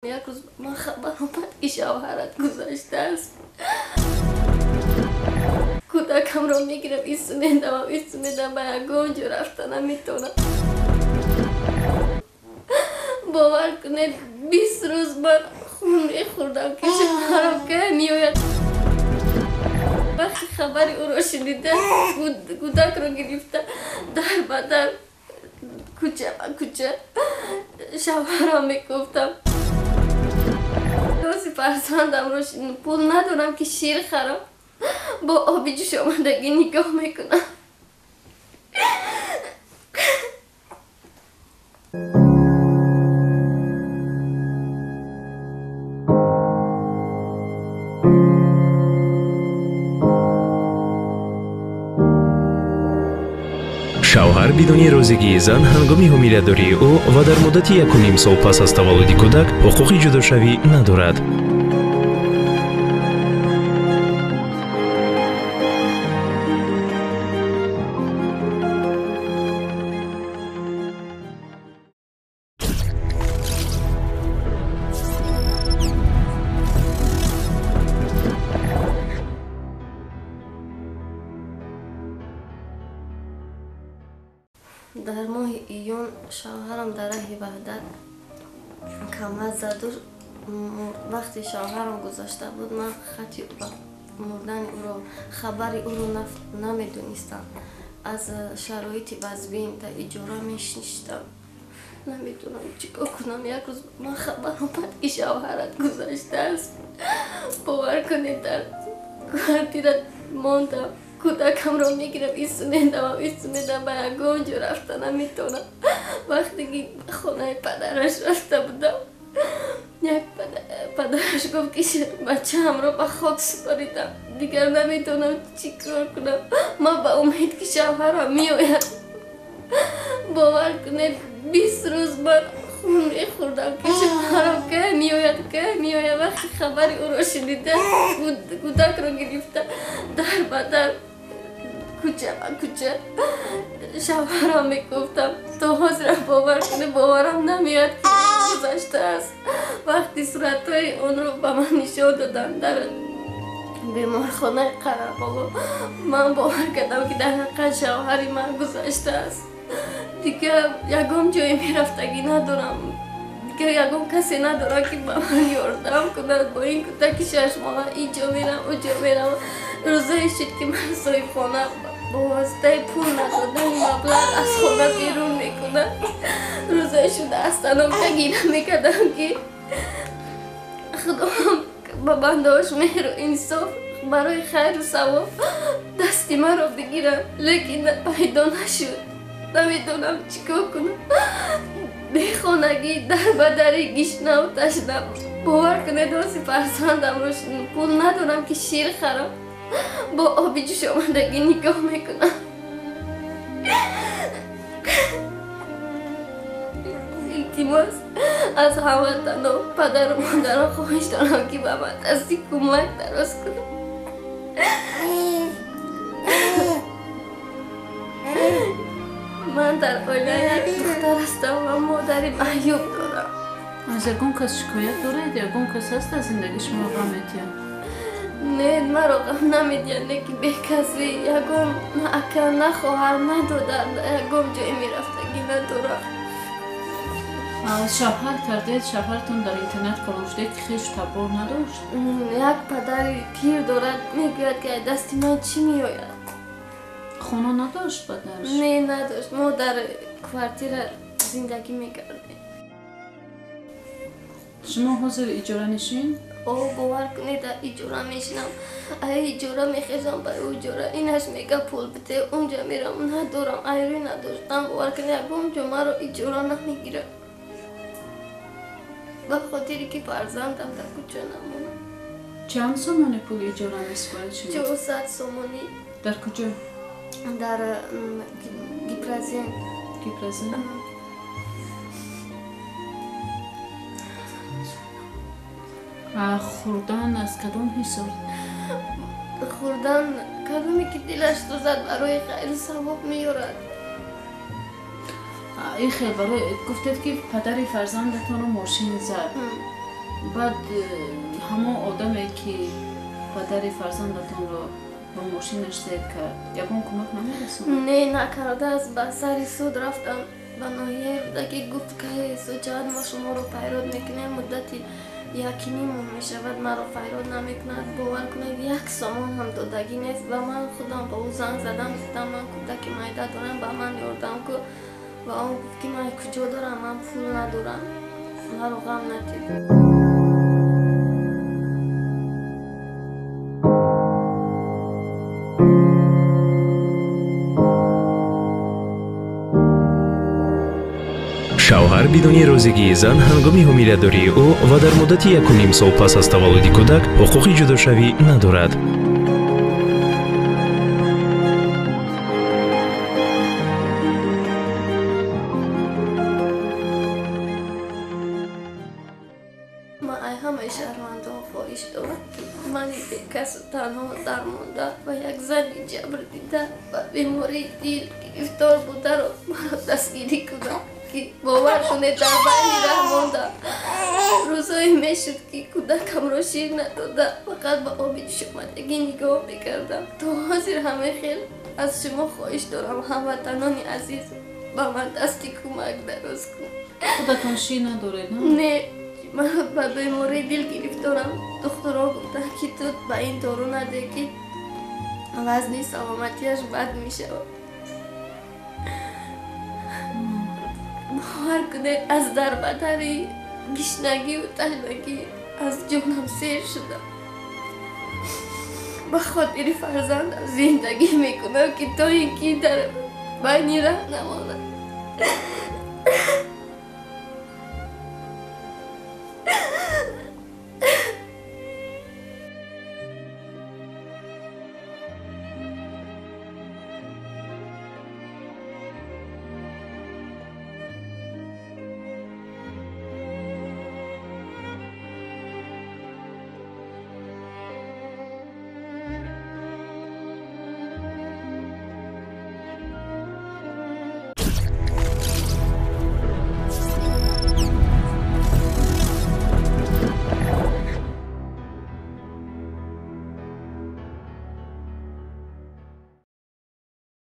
یک روز من خبر آمد که شوهرت گذشته است. کودکم رو میگیرم ایستوندم به یک گنج رفتن نمیتونم. باور کنید 20 روز من خون میخوردم که شوهرم که میآید. وقتی خبری او رو شنیده کودک رو گرفته در بدر کوچه و کوچه شوهرم میگفتم دوستی فرزندم رو پول ندارم که شیر خرم با آبی جوش آمدگی نگاه میکنم. شوهر بدون روزگی زن هنگامی حامله‌داری او و در مدت 1.5 سال پس از تولد کودک حقوق جداشوی ندارد. در ماه ایون شوهرم در راه وحدت کمر زد و وقتی شوهرم گذاشته بود من خطی مردن او رو خبری او رو نمیدونستم. از شرایط وضعیم در اجاره میشنیشتم. نمیدونم چیکار کنم. یک روز من خبر آمد که شوهرت گذاشته است. باور کنید در کوارتیر ماندم. کودکم رو میگیرم ایستوندم به یک گنج رفتن نمیتونم. وقتی که خانه پدرش رفته بودم یک پدرش گفت که بچه هم رو به خاک سپاریدم دیگر نمیتونم چی کار کنم. من به امید که شوهرم میآید. باور کنید 20 روز من خون میخوردم که شوهرم که میآید. وقتی خبری او رو شنیده کودک رو گرفته در بدر کوچه و کوچه شوهرم میگفتم تا حاضر باور کنه باورم نمیاد که گذشته است. وقتی صورتهای اون رو به من نشان دادن در بیمارخانه قره‌بابا من باور کردم که در حق شوهری من گذشته است. دیگه یگم جایی میرفتگی ندارم. دیگه یگم کسی نداره که به من یاردم کند. با این کودک 6 ماه اینجا میرم اونجا میرم. روزایی شد که من صاحب خانه با واسطه پول ندادن مبلغ از خانه بیرون میکنن. روزایی شده از تنم گیره میکردم که خدا با بندهاش مهر و انصاف برای خیر و ثواب دستی من رو بگیرم. لیکن پیدا نشد. نمیدونم چیکار کنم. بیخانگی در بدری گشنه و تشنه. باور کنه دوستی فرزندم رو پول ندارم که شیر خرم با آبی جوش آمدگی نگاه میکنم. التماس از هموطنان پدر و مادران خواهش دارم که به من دستی کمک دراز کنم. من در عائله یک دختر هستم و مادری معیوب دارم. از یکم کس شکایت دارید؟ یکم کس هست از زندگی شما غم میتین؟ نه مرا غم نمیدین. لیکن به کسی یکم نه اکا نه خواهر نه دادر یکم جایی میرفتگی ندارم. شوهر کردید؟ شوهرتون در اینترنت کلوشده که خیش تبار نداشت؟ یک پدر پیر دارد میگوید که دستی من چی میآید. خونه نداشت پدرش؟ نه نداشت. ما در کوارتیر زندگی میکردیم. شما حاضر اجاره نشین؟ او باور کنید در اجاره میشنم. اجاره میخیزم برای اجاره اینش میگه پول بده اونجا میرم ندارم. ایری نداشتم. باور کنید اونجا مرا اجاره نمیگیره به خاطری که فرزندم در کوچه نمونم. چند سومانی پول اجاره میسپارید شما؟ 400 سومانی. در کجا؟ در گیپرازین. گیپرازین؟ خوردن از کدوم حساب؟ خوردن کدومی که دلش دوزد برای خیر ثواب میارد. این خیلی برای گفتید که پدر فرزندتون رو ماشین زد. بعد همون آدمی که پدر فرزندتون را با ماشینش زد کرد یکون کمک نمی‌رسوند؟ نه نکرده است. به سر سود رفتم به ناحیه رودکی گفت که سوچه‌ات ما شما رو پیراد میکنیم مدتی 1.5 ماه میشود مرا پیراد نمیکند. باور کنید 1 سامان هم دادگی نیست و من خودم به او زنگ زدم گفتم من کودک معده دارم به من یاردم که و اون گفت که من کجا دارم من پول ندارم مرا غم ندید. шавҳар бидуни розигии зан ҳангоми ҳомиладории ӯ ва дар муддати 1.5 сол пас аз таваллуди кӯдак ҳуқуқи ҷудошавӣ надорад. من همه شهروندان خواهش دارم که من کس تنها درمانده و یک زن جبر دیده و بیماری دل گرفتار بوده رو مرا دستگیری کنم که باور کنه در بین ره مانده. روزایی میشد که کودکم را شیر نداده فقط به آب شمدگی نگاه میکردم. تا حاضر همه خیل از شما خواهش دارم هموطنان عزیز به من دستی کمک دراز کن. خودتون شیر ندارید نه؟ نه من به بیماری دل گرفتارم. دکترها گفتن که تو به این دارو نده که وزن سلامتیش بد میشه. باور کنید از در بدری گشنگی و تشنگی از جانم سیر شدم. به خاطر فرزندم زندگی میکنم که تا اینکه در بین ره نماند.